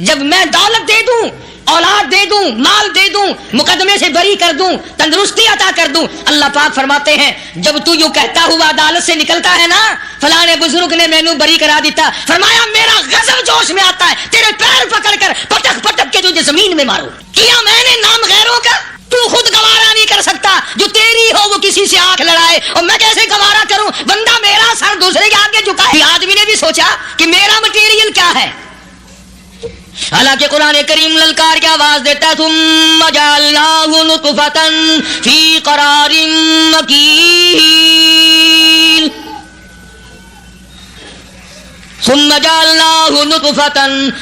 جب میں دولت دے دوں، اولاد دے دوں، مال دے دوں، مقدمے سے بری کر دوں، تندرستی عطا کر دوں، اللہ پاک فرماتے ہیں جب تو یوں کہتا ہوا عدالت سے نکلتا ہے نا، فلانے بزرگ نے مینوں بری کرا دیتا، فرمایا میرا غضب جوش میں آتا ہے، تیرے پیر پکڑ کر پٹک پٹک کے تجھے زمین میں ماروں۔ کیا میں نے نام غیروں کا؟ تو خود گوارا نہیں کر سکتا، جو تیری ہو وہ کسی سے آنکھ لڑائے، اور میں کیسے گوارا کروں؟ بندہ میرا سر دوسرے کے آگے جھکائے۔ آدمی نے بھی سوچا کہ میرا مٹیریل کیا ہے، حالانکہ قرآن کریم للکار کی آواز دیتا ہے ثم جعلناہ نطفۃ فی قرار مکین، ثم جعلناہ نطفۃ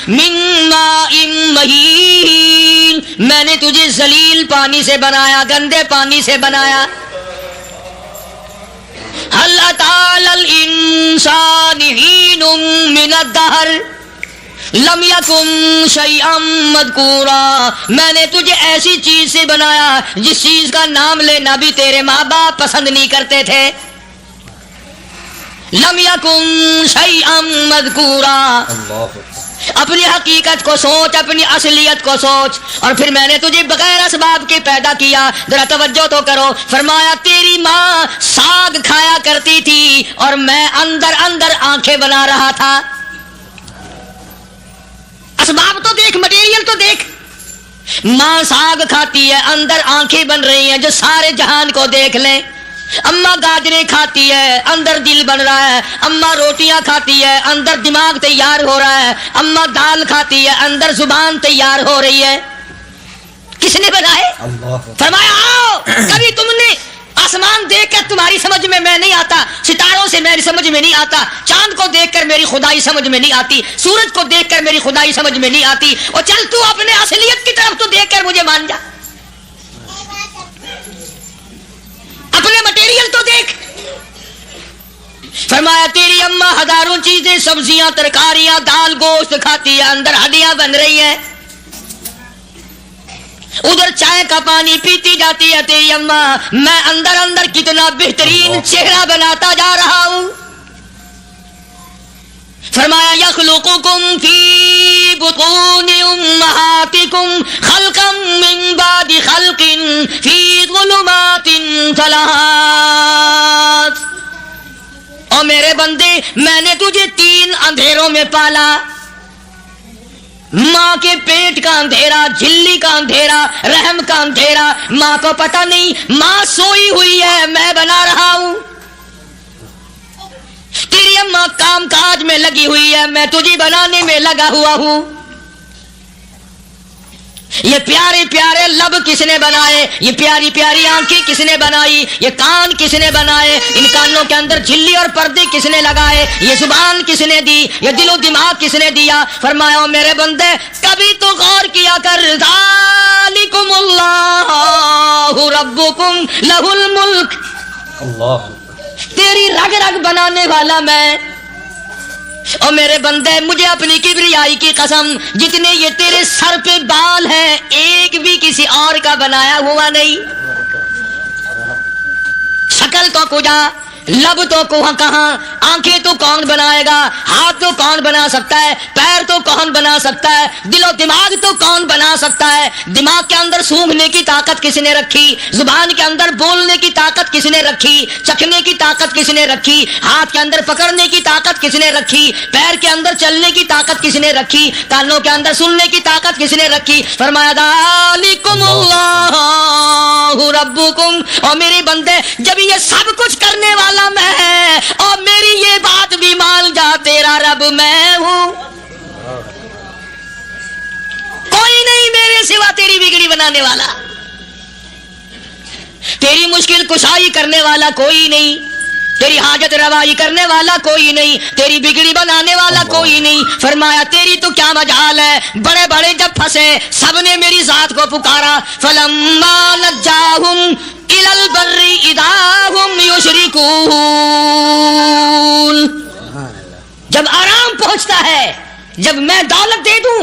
من ماء مہین، میں نے تجھے ذلیل پانی سے بنایا، گندے پانی سے بنایا۔ هل أتى على الإنسان حين من الدهر لم يكن شيئا مذكورا، میں نے تجھے ایسی چیز سے بنایا جس چیز کا نام لینا بھی تیرے ماں باپ پسند نہیں کرتے تھے۔ لم يكن شيئا مذكورا، اپنی حقیقت کو سوچ، اپنی اصلیت کو سوچ، اور پھر میں نے تجھے بغیر اسباب کے پیدا کیا۔ ذرا توجہ تو کرو، فرمایا تیری ماں ساگ کھایا کرتی تھی اور میں اندر اندر آنکھیں بنا رہا تھا۔ اسباب تو دیکھ، مٹیریل تو دیکھ۔ ماں ساگ کھاتی ہے، اندر آنکھیں بن رہی ہیں جو سارے جہان کو دیکھ لیں۔ اماں گاجریں کھاتی ہے، اندر دل بن رہا ہے۔ اماں روٹیاں کھاتی ہے، اندر دماغ تیار ہو رہا ہے۔ اماں دال کھاتی ہے، اندر زبان تیار ہو رہی ہے۔ کس نے بنائے؟ فرمایا آؤ، کبھی تم نے آسمان دیکھ کر تمہاری سمجھ میں نہیں آتا، ستاروں سے میری سمجھ میں نہیں آتا، چاند کو دیکھ کر میری خدائی سمجھ میں نہیں آتی، سورج کو دیکھ کر میری خدائی سمجھ میں نہیں آتی، اور چل تو اپنے اصلیت کی طرف تو دیکھ کر مجھے مان جا، اپنے مٹیریل تو دیکھ۔ فرمایا تیری اماں ہزاروں چیزیں، سبزیاں، ترکاریاں، دال، گوشت کھاتی ہے، اندر ہڈیاں بن رہی ہیں، ادھر چائے کا پانی پیتی جاتی ہے تیری اماں، میں اندر اندر کتنا بہترین چہرہ بناتا جا رہا ہوں۔ فرمایا یخلقکم فی بطون امہاتکم خلقا من بعد خلق فی ظلمات ثلاث، اور میرے بندے میں نے تجھے 3 اندھیروں میں پالا، ماں کے پیٹ کا اندھیرا، جھلی کا اندھیرا، رحم کا اندھیرا، ماں کو پتہ نہیں، ماں سوئی ہوئی ہے، میں بنا رہا ہوں۔ تیری اماں کام کاج میں لگی ہوئی ہے، میں تجھے بنانے میں لگا ہوا ہوں۔ یہ پیارے پیارے لب کس نے بنائے، یہ پیاری پیاری آنکھیں کس نے بنائی، یہ کان کس نے بنائے، ان کانوں کے اندر جھلی اور پردے کس نے لگائے، یہ زبان کس نے دی، یہ دل و دماغ کس نے دیا۔ فرمایا میرے بندے کبھی تو غور کیا کر، ذالکم اللہ ربکم لہ الملک، تیری رگ رگ بنانے والا میں، اور میرے بندے مجھے اپنی کبریائی کی قسم، جتنے یہ تیرے سر پہ بال ہیں ایک بھی کسی اور کا بنایا ہوا نہیں۔ شکل تو کجا، لب تو کہاں، آنکھیں تو کون بنائے گا، ہاتھ تو کون بنا سکتا ہے، پیر تو کون بنا سکتا ہے، دل و دماغ تو کون بنا سکتا ہے، دماغ کے اندر سونگھنے کی طاقت کس نے رکھی، زبان کے اندر بولنے کی طاقت کس نے رکھی، چکھنے کی طاقت کس نے رکھی، ہاتھ کے اندر پکڑنے کی طاقت کس نے رکھی، پیر کے اندر چلنے کی طاقت کس نے رکھی، کانوں کے اندر سننے کی طاقت کس نے رکھی۔ فرمایا ذالکم اللہ ربکم، اور میرے بندے جب یہ سب کچھ کرنے والا میں، اور میری یہ بات بھی مان جا، تیرا رب میں ہوں، کوئی نہیں میرے سوا تیری بگڑی بنانے والا، تیری مشکل کشائی کرنے والا کوئی نہیں، تیری حاجت روائی کرنے والا کوئی نہیں، تیری بگڑی بنانے والا کوئی نہیں۔ فرمایا تیری تو کیا مجال ہے، بڑے بڑے جب پھنسے سب نے میری ذات کو پکارا، فلما نجاہم الی البر اذا ہم یشرکون، جب آرام پہنچتا ہے، جب میں دولت دے دوں،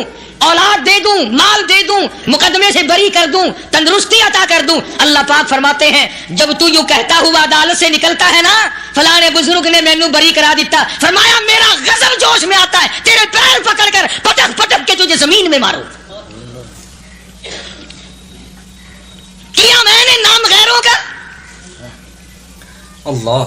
اولاد دے دوں، مال دے دوں، مقدمے سے بری کر دوں، تندرستی عطا کر دوں. اللہ پاک فرماتے ہیں جب تو یوں کہتا ہوا عدالت سے نکلتا ہے نا فلاں بزرگ نے مینوں بری کرا دیتا، فرمایا میرا غضب جوش میں آتا ہے تیرے پیر پکڑ کر پٹک پٹک کے تجھے زمین میں ماروں. کیا میں نے نام غیروں کا؟ اللہ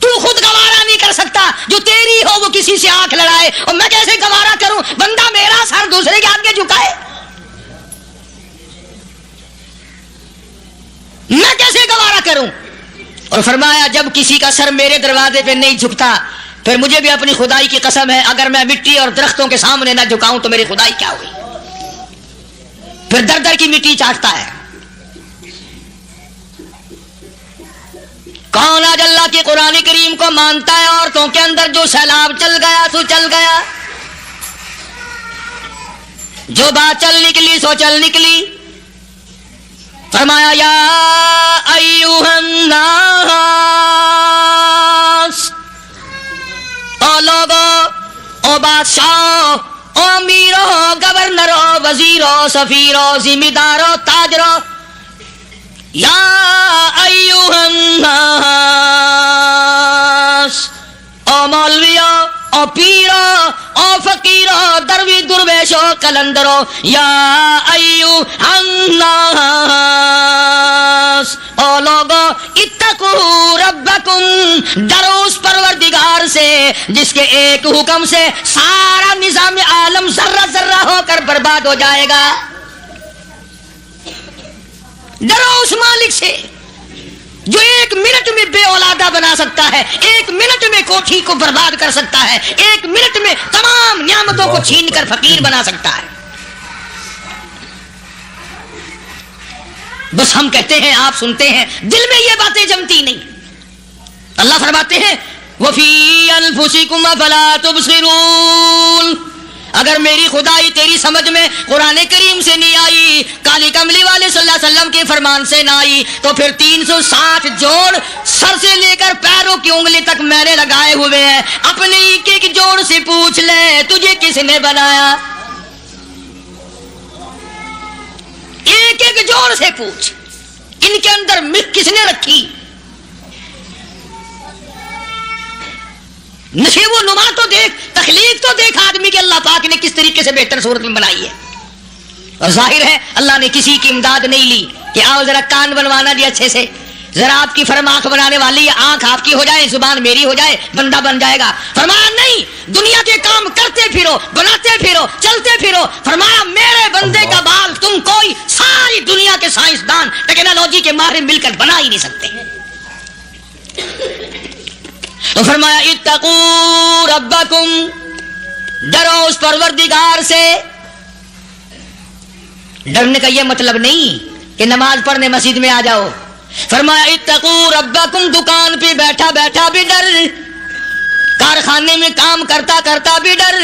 تو خود گوارا نہیں کر سکتا، جو تیری ہو وہ کسی سے آنکھ لڑائے، اور میں کیسے گوارا کروں بندہ میرا سر دوسرے کے آگے جھکائے؟ میں کیسے گوارا کروں؟ اور فرمایا جب کسی کا سر میرے دروازے پہ نہیں جھکتا پھر مجھے بھی اپنی خدائی کی قسم ہے اگر میں مٹی اور درختوں کے سامنے نہ جھکاؤں تو میری خدائی کیا ہوئی؟ پھر در در کی مٹی چاٹتا ہے. کون آج اللہ کی قرآن کریم کو مانتا ہے؟ عورتوں کے اندر جو سیلاب چل گیا سو چل گیا، جو بات چل نکلی سو چل نکلی. فرمایا یا ایھا الناس، او لوگو، او بادشاہ، او امیرو، گورنرو، وزیرو، سفیرو، ذمہ دارو، تاجرو، یا ایھا الناس، او مولویو، او پیرو، او فقیرو، دروی درویشو، کلندرو، یا ایھا الناس، او لوگو، اتقوا ربکم، ڈرو اس پروردگار سے جس کے ایک حکم سے سارا نظام عالم ذرہ ذرہ ہو کر برباد ہو جائے گا. ڈرو اس مالک سے جو ایک منٹ میں بے اولادہ بنا سکتا ہے، ایک منٹ میں کوٹھی کو برباد کر سکتا ہے، ایک منٹ میں تمام نعمتوں کو چھین کر فقیر بنا سکتا ہے. بس ہم کہتے ہیں، آپ سنتے ہیں، دل میں یہ باتیں جمتی نہیں. اللہ فرماتے ہیں وَفِي أَنفُسِكُمْ أَفَلَا تُبْصِرُونَ. اگر میری خدائی تیری سمجھ میں قرآن کریم سے نہیں آئی، کالی کملی والے صلی اللہ علیہ وسلم کے فرمان سے نہ آئی، تو پھر 360 جوڑ سر سے لے کر پیروں کی انگلی تک میں نے لگائے ہوئے ہیں. اپنے ایک ایک جوڑ سے پوچھ لے تجھے کس نے بنایا؟ ایک ایک جوڑ سے پوچھ ان کے اندر ملک کس نے رکھی؟ نشیب و نما تو دیکھ، تخلیق تو دیکھ آدمی کے اللہ پاک نے کس طریقے سے بہتر صورت میں بنائی ہے. اور ظاہر ہے اللہ نے کسی کی امداد نہیں لی کہ آؤ ذرا کان بنوانا جی اچھے سے، ذرا آپ کی فرم آنکھ بنانے والی ہے، آنکھ آپ کی ہو جائے، زبان میری ہو جائے، بندہ بن جائے گا. فرمایا نہیں، دنیا کے کام کرتے پھرو، بناتے پھرو، چلتے پھرو. فرمایا میرے بندے کا بال تم کوئی ساری دنیا کے سائنسدان ٹیکنالوجی کے ماہر مل کر بنا ہی نہیں سکتے. تو فرمایا اتقوا ربکم، ڈرو اس پروردگار سے. ڈرنے کا یہ مطلب نہیں کہ نماز پڑھنے مسجد میں آ جاؤ. فرمایا اتقوا ربکم، دکان پہ بیٹھا بیٹھا بھی ڈر، کارخانے میں کام کرتا کرتا بھی ڈر،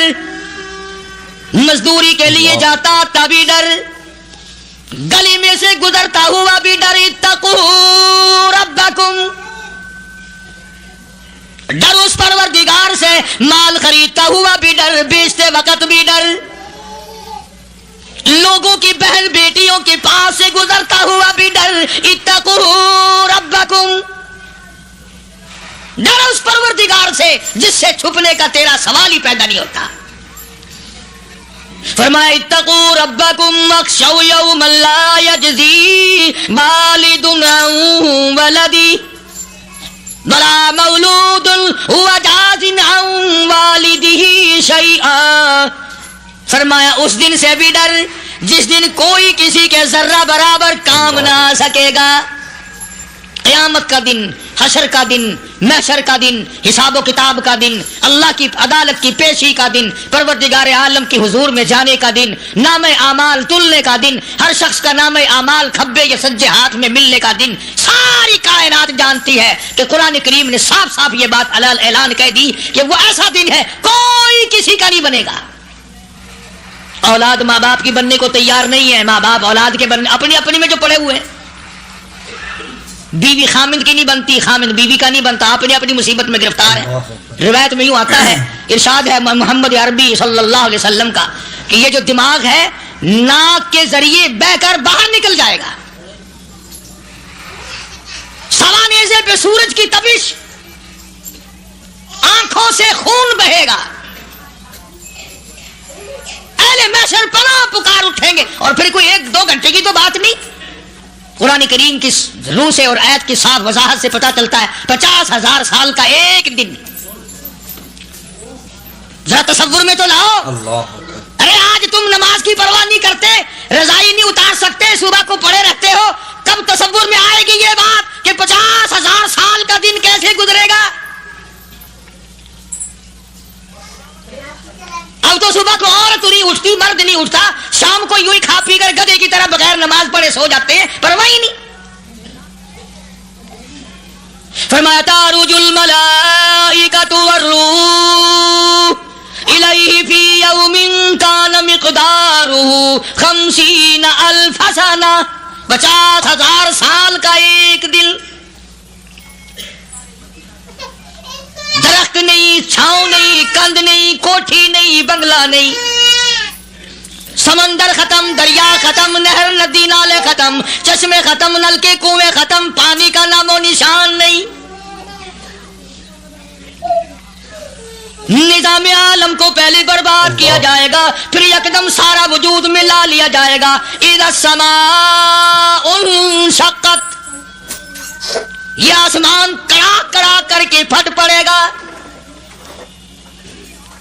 مزدوری کے لیے جاتا تبھی ڈر، گلی میں سے گزرتا ہوا بھی ڈر. اتقوا ربکم، ڈر اس پروردگار سے. مال خریدتا ہوا بھی ڈر، بیچتے وقت بھی ڈر، لوگوں کی بہن بیٹیوں کے پاس سے گزرتا ہوا بھی ڈر. اتقوا ربکم، ڈر اس پروردگار سے جس سے چھپنے کا تیرا سوال ہی پیدا نہیں ہوتا. فرمایا اتقوا ربکم واخشوا یوما لا یجزی والد عن ولدی ولا مولود هو جاز عن والده شیئا. فرمایا اس دن سے بھی ڈر جس دن کوئی کسی کے ذرہ برابر کام نہ آ سکے گا. قیامت کا دن، حشر کا دن، محشر کا دن، حساب و کتاب کا دن، اللہ کی عدالت کی پیشی کا دن، پروردگار عالم کی حضور میں جانے کا دن، نام اعمال تلنے کا دن، ہر شخص کا نام اعمال کھبے یا سجے ہاتھ میں ملنے کا دن. ساری کائنات جانتی ہے کہ قرآن کریم نے صاف صاف یہ بات اعلان کہہ دی کہ وہ ایسا دن ہے کوئی کسی کا نہیں بنے گا. اولاد ماں باپ کی بننے کو تیار نہیں ہے، ماں باپ اولاد کے بننے اپنی اپنی میں جو پڑے ہوئے ہیں. بیوی خامند کی نہیں بنتی، خامند بیوی کا نہیں بنتا، اپنی اپنی مصیبت میں گرفتار ہے. روایت میں یوں آتا ہے، ارشاد ہے محمد عربی صلی اللہ علیہ وسلم کا، کہ یہ جو دماغ ہے ناک کے ذریعے بہ کر باہر نکل جائے گا. سوا نیزے پہ سورج کی تپش، آنکھوں سے خون بہے گا، اہل محشر پناہ پکار اٹھیں گے. اور پھر کوئی 1-2 گھنٹے کی تو بات نہیں. قرآن کریم کی روح سے اور آیت کی صاف وضاحت سے پتا چلتا ہے 50,000 سال کا ایک دن. ذرا تصور میں تو لاؤ. ارے آج تم نماز کی پرواہ نہیں کرتے، رضائی نہیں اتار سکتے، صبح کو پڑے رہتے ہو، کب تصور میں آئے گی یہ بات کہ 50,000 سال کا دن کیسے گزرے گا؟ اب تو صبح کو عورت نہیں اٹھتی، مرد نہیں اٹھتا، شام کو یوں ہی کھا پی کر گدھے کی طرح بغیر نماز پڑھے سو جاتے ہیں، پرواہ ہی نہیں. فرمایا تعرج الملائکۃ والروح الیہ فی یوم کان مقدارہ 50,000 سنہ. 50,000 سال کا ایک دن. درخت نہیں، چھاؤں نہیں، کند نہیں، کوٹھی نہیں، بنگلہ نہیں، سمندر ختم، دریا ختم، نہر ندی نالے ختم، چشمے ختم، نلکے کنویں ختم، پانی کا نام و نشان نہیں. نظام عالم کو پہلے برباد کیا جائے گا، پھر یکدم سارا وجود ملا لیا جائے گا. اذا السماء انشقت، یہ آسمان کڑا کڑا کر کے پھٹ پڑے گا.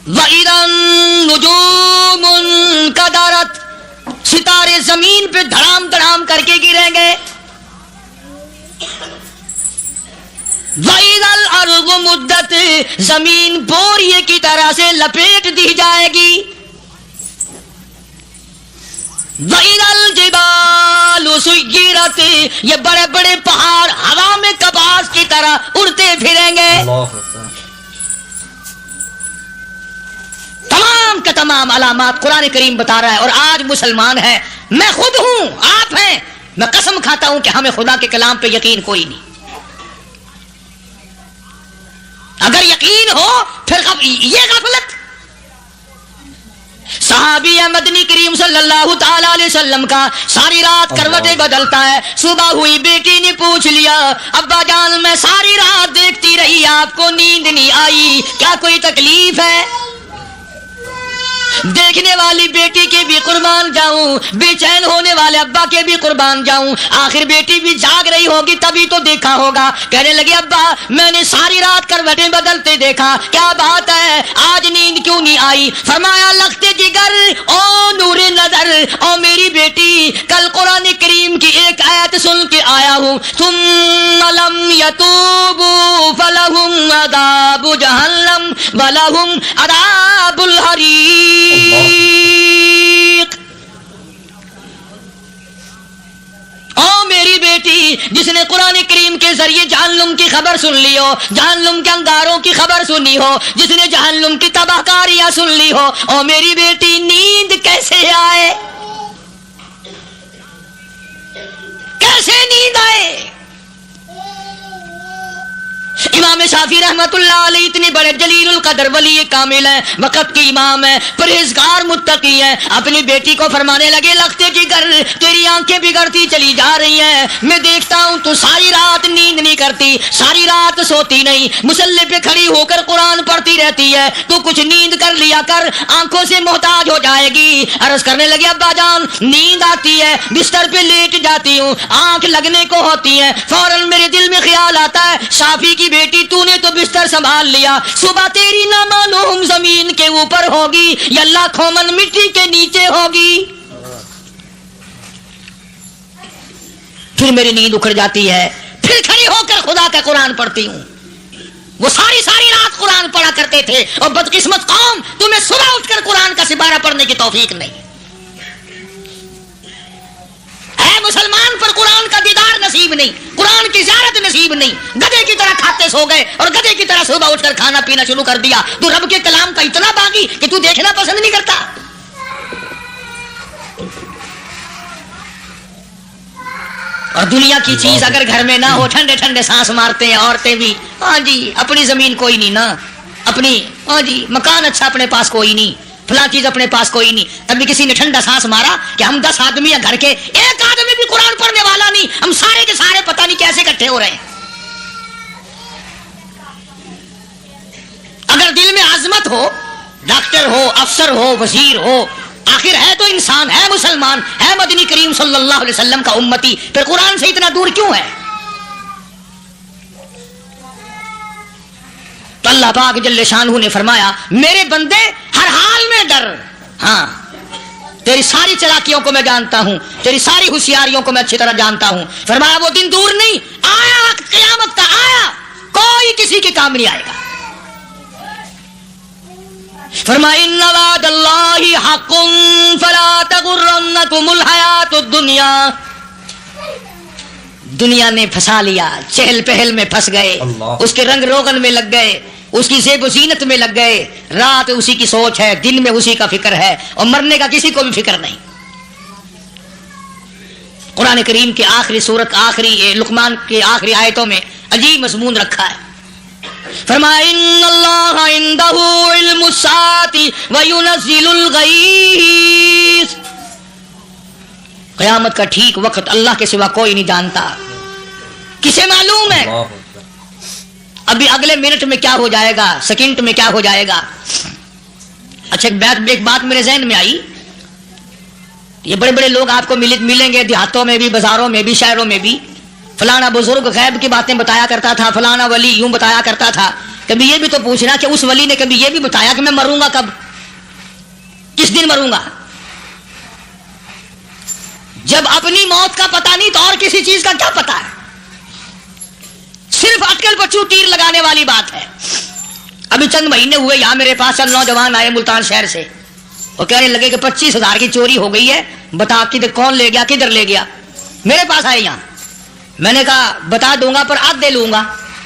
وَإِذَا النُّجُومُ انْكَدَرَتْ، ستارے زمین پہ دھڑام دھڑام کر کے گریں گے. وَإِذَا الْأَرْضُ مُدَّتْ، زمین بوریے کی طرح سے لپیٹ دی جائے گی. وَإِذَا الْجِبَالُ سُيِّرَتْ، یہ بڑے بڑے پہاڑ ہوا میں کباس کی طرح اڑتے پھریں گے. تمام کا تمام علامات قرآن کریم بتا رہا ہے. اور آج مسلمان ہے، میں خود ہوں، آپ ہیں، میں قسم کھاتا ہوں کہ ہمیں خدا کے کلام پہ یقین کوئی نہیں. اگر یقین ہو پھر یہ غفلت. صحابی مدنی کریم صلی اللہ تعالی علیہ وسلم کا ساری رات کروٹیں بدلتا ہے. صبح ہوئی بیٹی نے پوچھ لیا ابا جان میں ساری رات دیکھتی رہی آپ کو نیند نہیں آئی، کیا کوئی تکلیف ہے؟ دیکھنے والی بیٹی کے بھی قربان جاؤں، بے چین ہونے والے ابا کے بھی قربان جاؤں. آخر بیٹی بھی جاگ رہی ہوگی تبھی تو دیکھا ہوگا. کہنے لگے ابا میں نے ساری رات کروٹیں بدلتے دیکھا، کیا بات ہے آج نیند کیوں نہیں آئی؟ فرمایا لخت جگر او نور نظر، او میری بیٹی کل قرآن کریم کی ایک آیت سن کے آیا ہوں، ثم لم یتوبوا فلہم عذاب جہنم ولہم عذاب الحریق. او میری بیٹی جس نے قرآن کریم کے ذریعے جہنم کی خبر سن لی ہو، جہنم کے انگاروں کی خبر سنی ہو، جس نے جہنم کی تباہ کاریاں سن لی ہو، او میری بیٹی نیند کیسے آئے؟ کیسے نیند آئے؟ امام شافعی رحمت اللہ علیہ اتنے بڑے جلیل القدر ولی کامل ہیں، وقت کی امام ہیں، پرہیزگار متقی ہیں. اپنی بیٹی کو فرمانے لگے لختے جگر تیری آنکھیں بگڑتی چلی جا رہی ہیں، میں دیکھتا ہوں تو ساری رات نیند نہیں کرتی، ساری رات سوتی نہیں، مصلی پہ کھڑی ہو کر قرآن پڑھتی رہتی ہے، تو کچھ نیند کر لیا کر، آنکھوں سے محتاج ہو جائے گی. عرض کرنے لگے ابا جان نیند آتی ہے، بستر پہ لیٹ جاتی ہوں، آنکھ لگنے کو ہوتی ہے، فوراً میرے دل میں خیال آتا ہے شافی کی بیٹی تو نے تو بستر سنبھال لیا، صبح تیری نہ معلوم زمین کے اوپر ہوگی یا لاکھوں من مٹی کے نیچے ہوگی. پھر میری نیند اکھڑ جاتی ہے، پھر کھڑی ہو کر خدا کا قرآن پڑھتی ہوں. وہ ساری رات قرآن پڑھا کرتے تھے، اور بدقسمت قوم تمہیں صبح اٹھ کر قرآن کا سپارہ پڑھنے کی توفیق نہیں. اے مسلمان پر قرآن کا دیدار نصیب نہیں، قرآن کی زیارت نصیب نہیں، گدھے کی طرح کھاتے سو گئے اور گدھے کی طرح صبح اٹھ کر کھانا پینا شروع کر دیا. تو رب کے کلام کا اتنا باغی کہ تو دیکھنا پسند نہیں کرتا. اور دنیا کی چیز اگر گھر میں نہ ہو، ٹھنڈے ٹھنڈے سانس مارتے ہیں عورتیں بھی. ہاں جی اپنی زمین کوئی نہیں نا، اپنی ہاں جی مکان اچھا اپنے پاس کوئی نہیں، फला चीज अपने पास कोई नहीं। तभी किसी ने ठंडा सांस मारा कि हम 10 आदमी या घर के एक आदमी भी कुरान पढ़ने वाला नहीं, हम सारे के सारे पता नहीं कैसे इकट्ठे हो रहे हैं। अगर दिल में आजमत हो, डॉक्टर हो, अफसर हो, वजीर हो, आखिर है तो इंसान, है मुसलमान, है मदनी करीम सल्लल्लाहु अलैहि वसल्लम का उम्मती, फिर कुरान से इतना दूर क्यों है? तो अल्लाह पाक जल्ले शानहू ने फरमाया मेरे बंदे हर हाल में डर, हाँ तेरी सारी चालाकियों को मैं जानता हूं, तेरी सारी होशियारियों को मैं अच्छी तरह जानता हूं। फरमाया वो दिन दूर नहीं, आया वक्त क़यामत का, आया, कोई किसी के काम नहीं आएगा। फरमाया इन्ना वादल्लाहि हक़्क़ुन फला तग़ुर्रन्नकुमुल हयातुद दुनिया। दुनिया ने फंसा लिया, चहल पहल में फंस गए, उसके रंग रोगन में लग गए, उसकी ज़ेब ज़ीनत में लग गए। रात उसी की सोच है, दिन में उसी का फिक्र है, और मरने का किसी को भी फिक्र नहीं। कुरान करीम की आखिरी सूरत, आखिरी लुकमान की आखिरी आयतों में अजीब मज़मून रखा है। फरमाया इन्नल्लाह इंदहु इल्मुस्साअति व युनज़्ज़िलुल गईस। क़यामत का ठीक वक्त अल्लाह के सिवा कोई नहीं जानता। किसे मालूम है अभी अगले मिनट में क्या हो जाएगा, सेकंड में क्या हो जाएगा? अच्छा एक बात मेरे ज़हन में आई, ये बड़े बड़े लोग आपको मिलेंगे देहातों में भी, बाजारों में भी, शहरों में भी। फलाना बुजुर्ग गैब की बातें बताया करता था, फलाना वली यूं बताया करता था। कभी ये भी तो पूछना कि उस वली ने कभी ये भी बताया कि मैं मरूंगा कब, किस दिन मरूंगा? जब अपनी मौत का पता नहीं तो और किसी चीज का क्या पता है? सिर्फ अटकल बच्चू तीर लगाने वाली बात है। अभी चंद महीने हुए यहां मेरे पास चंद नौजवान आए मुल्तान शहर से, वो कहने लगे कि 25,000 की चोरी हो गई है, बता किधर, कौन ले गया, किधर ले गया? मेरे पास आए यहां। मैंने कहा बता दूंगा पर आधे लूंगा।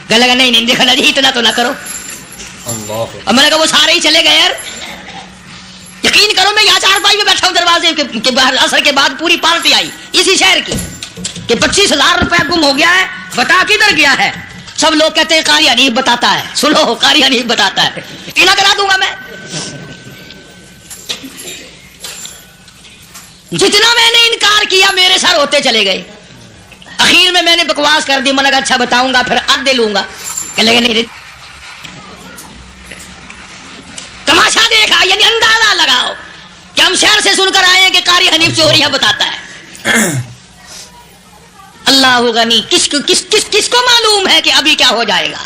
कहने लगा नहीं नहीं देखा जी इतना तो ना करो। और मैंने कहा वो सारे ही चले गए यार, यकीन करो मैं यहाँ चारपाई में बैठा हूँ दरवाजे के बाहर, असर के बाद पूरी पार्टी आई इसी शहर की कि 25,000 रुपया गुम हो गया है, बता किधर गया है? सब लोग कहते हैं कारी हनीफ बताता है। सुनो, कारी हनीफ बताता है, इतना करा दूंगा मैं। जितना मैंने इनकार किया मेरे सर होते चले गए। आखिर में मैंने बकवास कर दी, मैंने कहा अच्छा बताऊंगा फिर आधे लूंगा। कहने लगे नहीं, तमाशा देखा, यानी अंदाजा लगाओ कि हम शहर से सुनकर आए हैं कि कारी हनीफ चोरियां बताता है। अल्लाह गनी, किसको मालूम है कि अभी क्या हो जाएगा?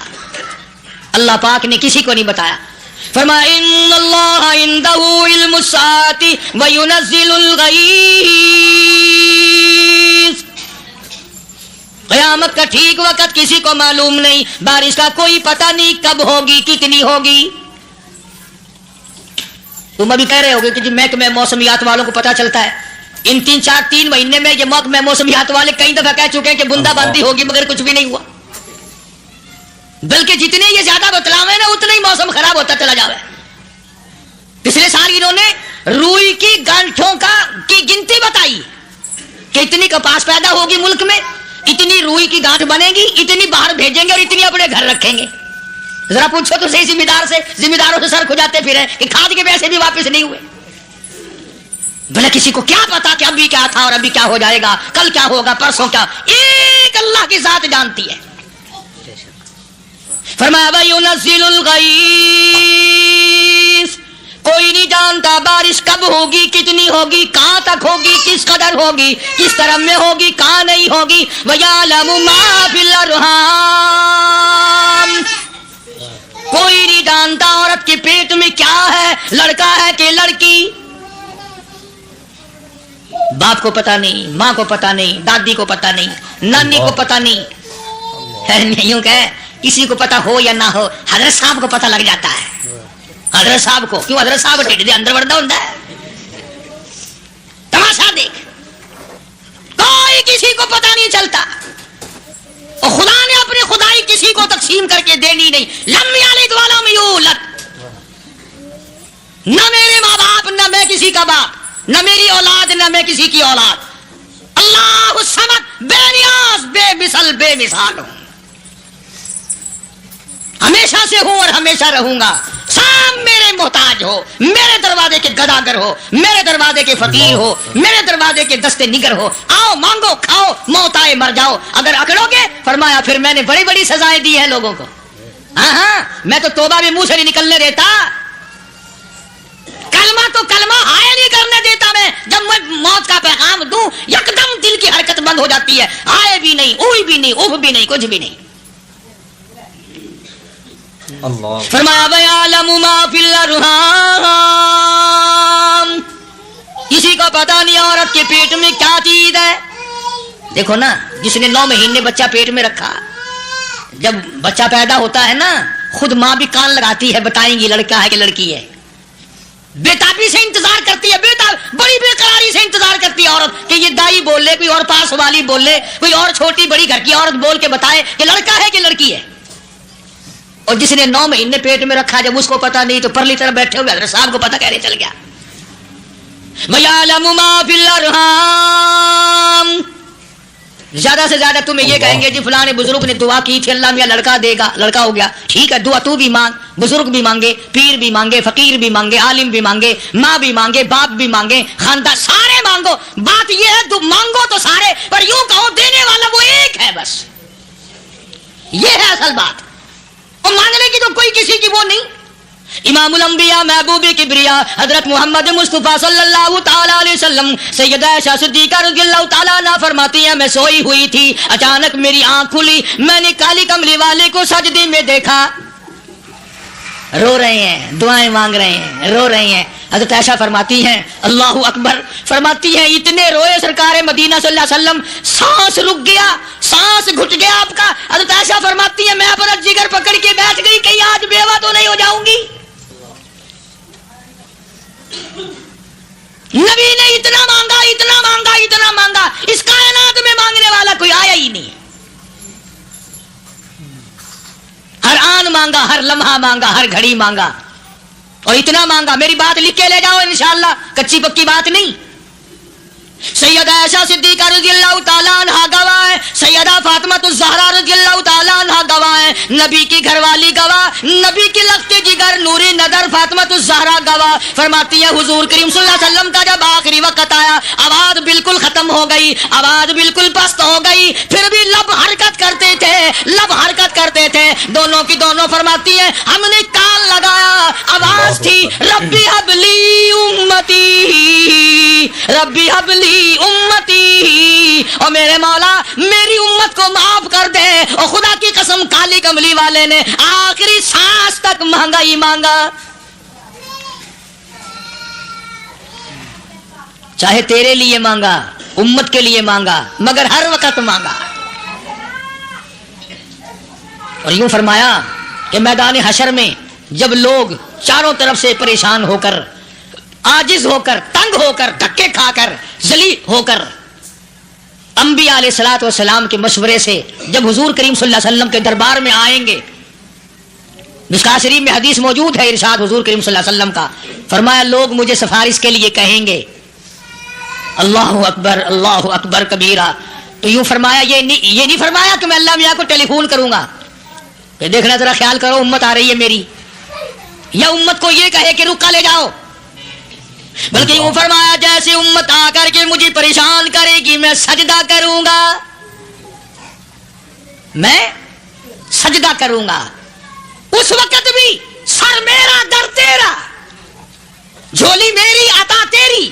अल्लाह पाक ने किसी को नहीं बताया। फरमाया इन्नल्लाह इंदहु इल्मुस्साअति व युनज़्ज़िलुल गईस। क़यामत का ठीक वक्त किसी को मालूम नहीं, बारिश का कोई पता नहीं कब होगी, कितनी होगी। तुम अभी कह रहे होगे कि जी महकमे मौसमियात वालों को पता चलता है। इन 3 महीने में ये महकमे मौसमियात वाले कई दफा कह चुके हैं कि बूंदाबांदी होगी, मगर कुछ भी नहीं हुआ। बल्कि जितने ये ज्यादा बतलावे ना उतना ही मौसम खराब होता चला जावे। पिछले साल इन्होंने रुई की गांठों की गिनती बताई कि इतनी कपास पैदा होगी मुल्क में, इतनी रुई की गांठ बनेगी, इतनी बाहर भेजेंगे और इतनी अपने घर रखेंगे। जरा पूछो तो सही जिम्मेदारों से सर खुजाते फिरे कि खाद के पैसे भी वापस नहीं हुए। भले किसी को क्या पता कि अभी क्या था और अभी क्या हो जाएगा, कल क्या होगा, परसों क्या, एक अल्लाह की जात जानती है। फरमाया वयुनज़्ज़िलुल गईस, कोई नहीं जानता बारिश कब होगी, कितनी होगी, कहां तक होगी, किस कदर होगी, किस तरफ में होगी, कहां नहीं होगी। वयअलमु मा फिल अरहाम, कोई नहीं जानता औरत के पेट में क्या है, लड़का है कि लड़की। बाप को पता नहीं, माँ को पता नहीं, दादी को पता नहीं, नानी को पता नहीं। यूं कहे किसी को पता हो या ना हो, हजरत साहब को पता लग जाता है। हजरत साहब को क्यों? हजरत साहब ढिड दे अंदर वड़दा होता है। तमाशा देख, कोई किसी को पता नहीं चलता। और खुदा ने अपनी खुदाई किसी को तकसीम करके देनी नहीं। लम यलिद वलम यूलद, न मेरे माँ बाप, न मैं किसी का बाप, न मेरी औलाद, न मैं किसी की औलाद। अल्लाह समद, बेनियाज, बेमिसल, बेमिसाल हूं। हमेशा से हूं और हमेशा रहूंगा। सब मेरे मोहताज हो, मेरे दरवाजे के गदागर हो, मेरे दरवाजे के फकीर हो, मेरे दरवाजे के दस्ते निगर हो। आओ मांगो खाओ, मौत आए मर जाओ। अगर अकड़ोगे, फरमाया फिर मैंने बड़ी बड़ी सजाएं दी हैं लोगों को। हाँ, मैं तो तौबा भी मुंह से नहीं निकलने देता। कलमा हाय नहीं करने देता मैं। जब मैं मौत का पैगाम दूं, यकदम दिल की हरकत बंद हो जाती है। आए भी नहीं, उई भी नहीं, उफ भी नहीं, कुछ भी नहीं। फरमाया वयअलमु मा फिल अरहाम, किसी को पता नहीं औरत के पेट में क्या चीज है। देखो ना, जिसने 9 महीने बच्चा पेट में रखा, जब बच्चा पैदा होता है ना, खुद माँ भी कान लगाती है, बताएंगी लड़का है कि लड़की है। बेताबी से इंतजार करती है, बड़ी बेकरारी से इंतजार करती है औरत कि ये दाई बोले, कोई और पास वाली बोले, कोई और छोटी बड़ी घर की औरत बोल के बताए कि लड़का है कि लड़की है। और जिसने 9 महीने पेट में रखा, जब उसको पता नहीं तो परली तरफ बैठे हुए हज़रत साहब को पता कैसे चल गया। वयअलमु मा फिल अरहाम, ज्यादा से ज्यादा तुम्हें ये कहेंगे जी फलाने बुजुर्ग ने दुआ की थी, अल्लाह मियां लड़का देगा, लड़का हो गया। ठीक है, दुआ तू भी मांग, बुजुर्ग भी मांगे, पीर भी मांगे, फकीर भी मांगे, आलिम भी मांगे, माँ भी मांगे, बाप भी मांगे, खानदान सारे मांगो। बात ये है मांगो तो सारे, पर यूं कहो देने वाला वो एक है, बस ये है असल बात। और मांगने की तो कोई किसी की वो नहीं। इमामुल अंबिया महबूब किबरिया हजरत मोहम्मद मुस्तफा सल्लल्लाहु ताला अलैहि वसल्लम सैयदा आयशा सिद्दीका रज़ियल्लाहु ताला अन्हा फरमाती है, मैं सोई हुई थी, अचानक मेरी आंख खुली, मैंने काली कमली वाले को सजदे में देखा। रो रहे हैं, दुआएं मांग रहे हैं, रो रहे हैं। हजरत आयशा फरमाती हैं अल्लाहु अकबर, फरमाती हैं इतने रोए सरकार मदीना सल्लल्लाहु अलैहि वसल्लम, सांस रुक गया, सांस घुट गया आपका। हजरत आयशा फरमाती हैं मैं अपना जिगर पकड़ के बैठ गई, कहीं आज बेवा तो नहीं हो जाऊंगी। नबी ने इतना मांगा, इतना मांगा, इतना मांगा, इस कायनात में मांगने वाला कोई आया ही नहीं। हर आन मांगा, हर लम्हा मांगा, हर घड़ी मांगा, और इतना मांगा। मेरी बात लिख के ले जाओ इंशाअल्लाह, कच्ची पक्की बात नहीं। सैयदा आयशा सिद्दीका रज़ियल्लाहु ताला अन्हा गवाह है, सैयदा फातिमा ज़हरा रज़ियल्लाहु ताला अन्हा गवाह है, नबी की घरवाली गवाह, नबी की लख्ते जिगर नूरी नदर फातिमा ज़हरा गवाह। फरमाती है हुजूर करीम सल्लल्लाहु अलैहि वसल्लम का जब आखिरी वक्त आया, आवाज बिल्कुल खत्म हो गई, आवाज बिल्कुल पस्त हो गई, फिर भी लब हरकत करते थे, लब हरकत करते थे, दोनों की दोनों। फरमाती है हमने कान लगाया, आवाज थी रब्बी हबली उम्मती, रब्बी हबली उम्मती, और मेरे मौला मेरी उम्मत को माफ कर दे। और खुदा की कसम काली कमली वाले ने आखिरी सांस तक मांगा ही मांगा। चाहे तेरे लिए मांगा, उम्मत के लिए मांगा, मगर हर वक्त मांगा। और यूं फरमाया कि मैदान हशर में जब लोग चारों तरफ से परेशान होकर, आजिज होकर, तंग होकर, धक्के खाकर, जलील होकर, अंबिया अलैहिस्सलात व सलाम के मशवरे से जब हुजूर करीम सल्लल्लाहु अलैहि वसल्लम के दरबार में आएंगे, मिशकात शरीफ में हदीस मौजूद है, इरशाद हुजूर करीम सल्लल्लाहु अलैहि वसल्लम का, फरमाया लोग मुझे सिफारिश के लिए कहेंगे अल्लाहु अकबर कबीरा। तो यूं फरमाया, ये नहीं फरमाया कि मैं अल्लाह मियां को टेलीफोन करूंगा कि देखना जरा ख्याल करो उम्मत आ रही है मेरी, या उम्मत को ये कहे कि रुका ले जाओ, बल्कि यूं फरमाया जैसे उम्मत आकर के मुझे परेशान करेगी मैं सजदा करूंगा, मैं सजदा करूंगा। उस वक्त भी सर मेरा दर तेरा, झोली मेरी अता तेरी।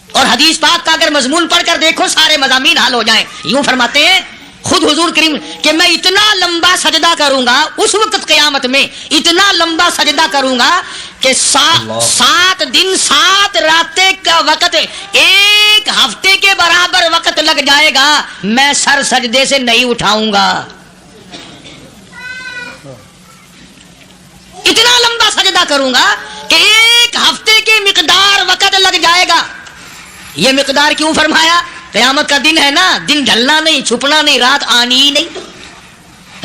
और हदीस पाक का अगर मजमून पढ़कर देखो सारे मज़ामीन हाल हो जाएं। यूं फरमाते हैं खुद हुजूर करीम कि मैं इतना लंबा सजदा करूंगा, उस वक्त क़यामत में इतना लंबा सजदा करूंगा कि 7 दिन 7 रातें का वक्त 1 हफ्ते के बराबर वक्त लग जाएगा, मैं सर सजदे से नहीं उठाऊंगा। इतना लंबा सजदा करूंगा कि 1 हफ्ते के मिकदार वक्त लग जाएगा। यह मिकदार क्यों फरमाया? क़यामत का दिन है ना, दिन ढलना नहीं, छुपना नहीं, रात आनी ही नहीं,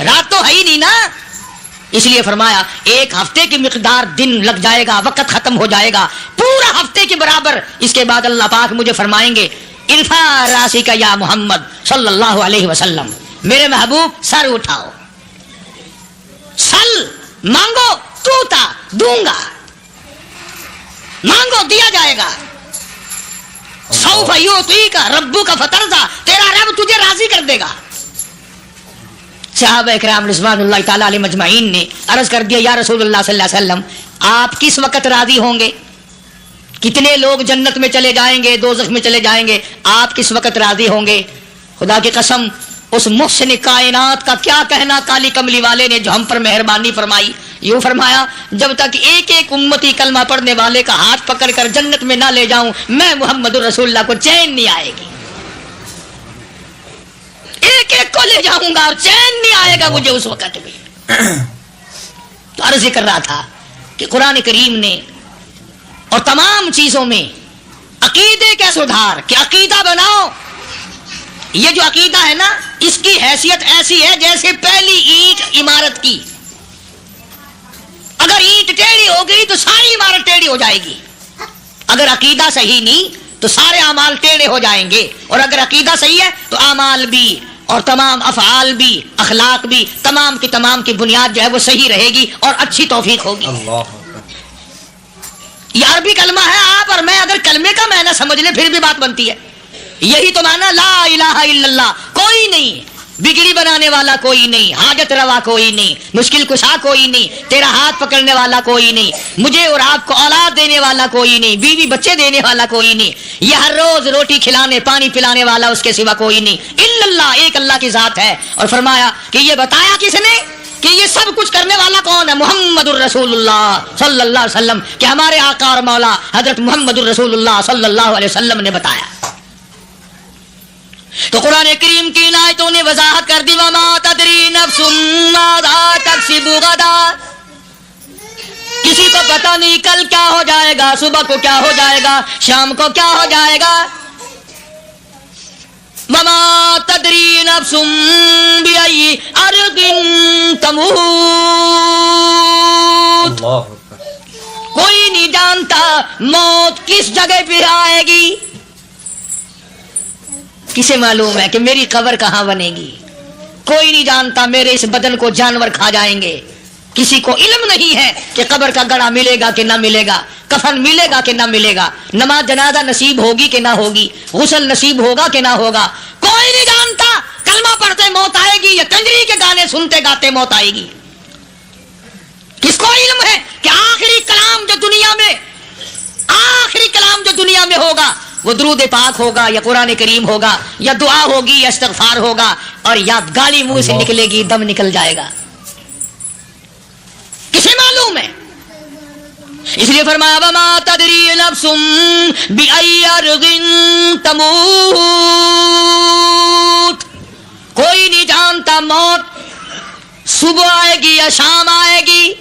रात तो है ही नहीं ना, इसलिए फरमाया 1 हफ्ते की मिकदार दिन लग जाएगा, वक्त खत्म हो जाएगा पूरा हफ्ते के बराबर। इसके बाद अल्लाह पाक मुझे फरमाएंगे इरफा रासी का या मोहम्मद सल्लल्लाहु अलैहि वसल्लम, मेरे महबूब सर उठाओ। सल मांगो तूता दूंगा, मांगो दिया जाएगा। सौफ युतीका रब्बुका फतरदा, तेरा रब तुझे राजी कर देगा। सहाबा इकराम रिज़वानुल्लाह ताला अलैहिम अजमाइन ने अर्ज कर दिया, या रसूलुल्लाह सल्लल्लाहु अलैहि वसल्लम, आप किस वक्त राजी होंगे? कितने लोग जन्नत में चले जाएंगे, दोज़ख में चले जाएंगे, आप किस वक्त राजी होंगे? खुदा की कसम, उस मुहसिन कायनात का क्या कहना काली कमली वाले ने जो हम पर मेहरबानी फरमाई। यूं फरमाया, जब तक एक एक उम्मती कलमा पढ़ने वाले का हाथ पकड़कर जन्नत में ना ले जाऊं, मैं मुहम्मदुर रसूलुल्लाह को चैन नहीं आएगी। एक एक को ले जाऊंगा और चैन नहीं आएगा मुझे उस वक्त भी। तो अर्ज कर रहा था कि कुरान करीम ने और तमाम चीजों में अकीदे का सुधार, कि अकीदा बनाओ। ये जो अकीदा है ना, इसकी हैसियत ऐसी है जैसे पहली ईंट इमारत की। अगर ईंट टेढ़ी हो गई तो सारी इमारत टेढ़ी हो जाएगी। अगर अकीदा सही नहीं तो सारे अमाल टेढ़े हो जाएंगे, और अगर अकीदा सही है तो अमाल भी और तमाम अफआल भी, अखलाक भी, तमाम की बुनियाद जो है वो सही रहेगी और अच्छी तौफीक होगी। ये अरबी कलमा है, आप और मैं अगर कलमे का मायना समझ ले फिर भी बात बनती है। यही तो माना ला इलाहा इल्लल्लाह। कोई नहीं, बिगड़ी बनाने वाला कोई नहीं, हाजत रवा कोई नहीं, मुश्किल कुशा कोई नहीं, तेरा हाथ पकड़ने वाला कोई नहीं, मुझे और आपको औलाद देने वाला कोई नहीं, बीवी बच्चे देने वाला कोई नहीं, ये हर रोज रोटी खिलाने पानी पिलाने वाला उसके सिवा कोई नहीं, इल्लल्लाह, एक अल्लाह की जात है। और फरमाया कि ये बताया किसने कि ये सब कुछ करने वाला कौन है? मुहम्मदुर रसूलुल्लाह सल्लल्लाहु अलैहि वसल्लम, कि हमारे आका और मौला हजरत मुहम्मदुर रसूलुल्लाह सल्लल्लाहु अलैहि वसल्लम ने बताया। तो कुरान करीम की आयतों ने वजाहत कर दी, वमा तदरी नफ्सुम माज़ा तक्सिबु गदा, किसी को पता नहीं कल क्या हो जाएगा, सुबह को क्या हो जाएगा, शाम को क्या हो जाएगा। वमा तदरी नफ्सुम बिअय्यि अर्दिन तमूत, कोई नहीं जानता मौत किस जगह पे आएगी। किसे मालूम है कि मेरी कब्र कहां बनेगी? कोई नहीं जानता मेरे इस बदन को जानवर खा जाएंगे। किसी को इल्म नहीं है कि कब्र का गड़ा मिलेगा कि ना मिलेगा, कफन मिलेगा कि ना मिलेगा, नमाज जनाजा नसीब होगी कि ना होगी, गुस्ल नसीब होगा कि ना होगा। कोई नहीं जानता कलमा पढ़ते मौत आएगी या कंजरी के गाने सुनते गाते मौत आएगी। किसको इल्म है कि आखिरी कलाम जो दुनिया में होगा वो दुरूद पाक होगा या कुरान करीम होगा या दुआ होगी या इस्तिग़फ़ार होगा, और या गाली मुंह से निकलेगी, दम निकल जाएगा। किसे मालूम है? इसलिए फरमाया वमा तदरी नफ्सुम बिअय्यि अर्दिन तमूत, कोई नहीं जानता मौत सुबह आएगी या शाम आएगी,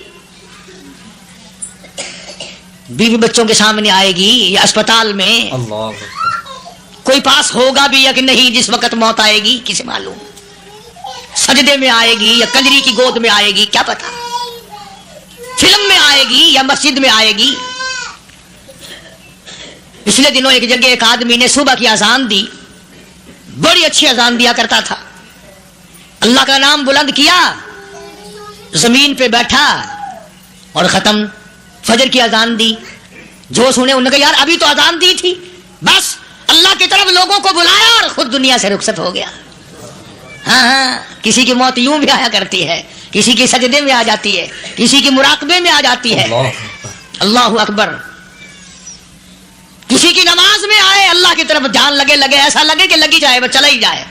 बीवी बच्चों के सामने आएगी या अस्पताल में, कोई पास होगा भी या कि नहीं जिस वक्त मौत आएगी, किसे मालूम। सजदे में आएगी या कंजरी की गोद में आएगी, क्या पता। फिल्म में आएगी या मस्जिद में आएगी। पिछले दिनों एक जगह एक आदमी ने सुबह की अजान दी, बड़ी अच्छी अजान दिया करता था, अल्लाह का नाम बुलंद किया, जमीन पे बैठा और खत्म। फजर की अजान दी, जो सुने उन्होंने कहा यार अभी तो अजान दी थी, बस अल्लाह की तरफ लोगों को बुलाया और खुद दुनिया से रुखसत हो गया। हाँ, किसी की मौत यूं भी आया करती है, किसी की सजदे में आ जाती है, किसी की मुराकबे में आ जाती है, अल्लाहु अकबर। किसी की नमाज में आए, अल्लाह की तरफ ध्यान लगे, ऐसा लगे कि लगी जाए, बस चला ही जाए।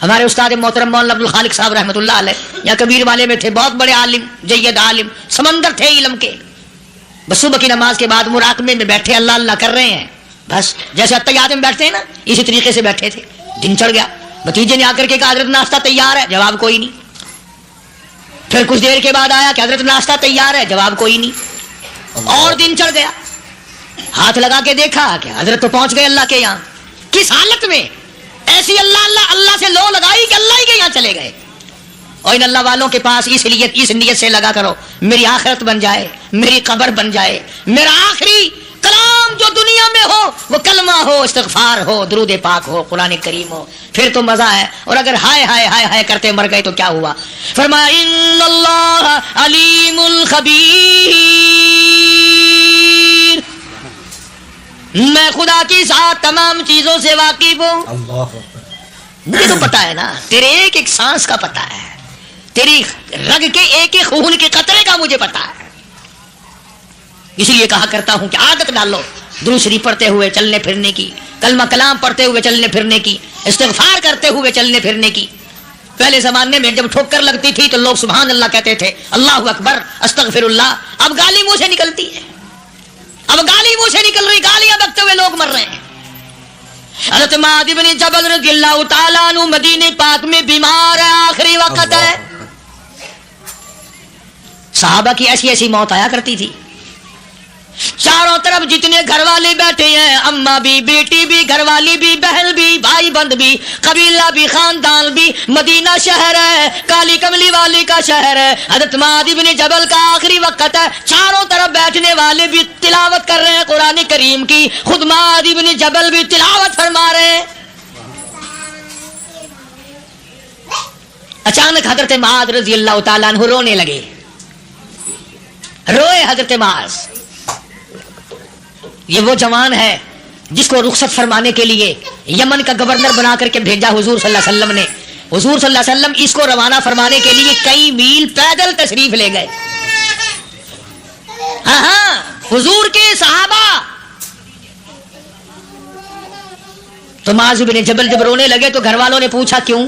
हमारे उस्ताद मोहतरम मौलाना अब्दुल खालिक साहब रहमतुल्लाह अलैह यहाँ कबीर वाले में थे, बहुत बड़े आलिम, जय्यद आलिम, समंदर थे इल्म के। बस सुबह की नमाज के बाद मुराकबे में बैठे, अल्लाह अल्लाह कर रहे हैं, बस जैसे अत्तहियात में बैठते हैं ना, इसी तरीके से बैठे थे। दिन चढ़ गया, भतीजे ने आकर के कहा हजरत नाश्ता तैयार है, जवाब कोई नहीं। फिर कुछ देर के बाद आया कि हजरत नाश्ता तैयार है, जवाब कोई नहीं। और दिन चढ़ गया, हाथ लगा के देखा कि हजरत तो पहुंच गए अल्लाह के यहाँ। किस हालत में? ऐसी अल्लाह अल्लाह अल्लाह से लो लगाई कि अल्लाह ही के यहाँ चले गए। और इन अल्लाह वालों के पास इस नियत से लगा करो, मेरी आखिरत बन जाए, मेरी कब्र बन जाए, मेरा आखिरी कलाम जो दुनिया में हो وہ کلمہ ہو، استغفار ہو، درود پاک ہو، قرآن کریم ہو، پھر تو مزہ ہے. اور اگر ہائے ہائے ہائے ہائے کرتے مر گئے تو کیا ہوا؟ فرمایا ان اللہ علیم خبیر، میں خدا کی ذات تمام چیزوں سے واقف ہوں. مجھے تو پتا ہے نا، تیرے ایک ایک سانس کا پتا ہے، تیری رگ کے ایک ایک خون کے قطرے کا مجھے پتا ہے. اسی لیے کہا کرتا ہوں کہ عادت ڈالو درود شریف پڑھتے ہوئے چلنے پھرنے کی، کلمہ کلام پڑھتے ہوئے چلنے پھرنے کی، استغفار کرتے ہوئے چلنے پھرنے کی. پہلے زمانے میں جب ٹھوکر لگتی تھی تو لوگ سبحان اللہ کہتے تھے، اللہ اکبر، استغفر اللہ. اب گالی منہ سے نکلتی ہے، اب گالی منہ سے نکل رہی، گالیاں بکتے ہوئے لوگ مر رہے ہیں. حضرت معاذ بن جبل رضی اللہ تعالیٰ عنہ مدینے پاک میں بیمار ہے، آخری وقت ہے. صحابہ کی ایسی ایسی موت آیا کرتی تھی. چاروں طرف جتنے گھر والے بیٹھے ہیں، اماں بھی، بیٹی بھی، گھر والی بھی، بہن بھی، بھائی بند بھی، قبیلہ بھی، خاندان بھی. مدینہ شہر ہے، کالی کملی والی کا شہر ہے. حضرت معاذ بن جبل کا آخری وقت ہے. چاروں طرف بیٹھنے والے بھی تلاوت کر رہے ہیں قرآن کریم کی، خود معاذ بن جبل بھی تلاوت فرما رہے ہیں. اچانک حضرت معاذ رضی اللہ تعالیٰ عنہ رونے لگے. روئے حضرت معاذ. یہ وہ جوان ہے جس کو رخصت فرمانے کے لیے یمن کا گورنر بنا کر کے بھیجا حضور صلی اللہ علیہ وسلم نے. حضور صلی اللہ علیہ وسلم اس کو روانہ فرمانے کے لیے کئی میل پیدل تشریف لے گئے. ہاں حضور کے صحابہ. تو معاذ بن جبل جب رونے لگے تو گھر والوں نے پوچھا کیوں؟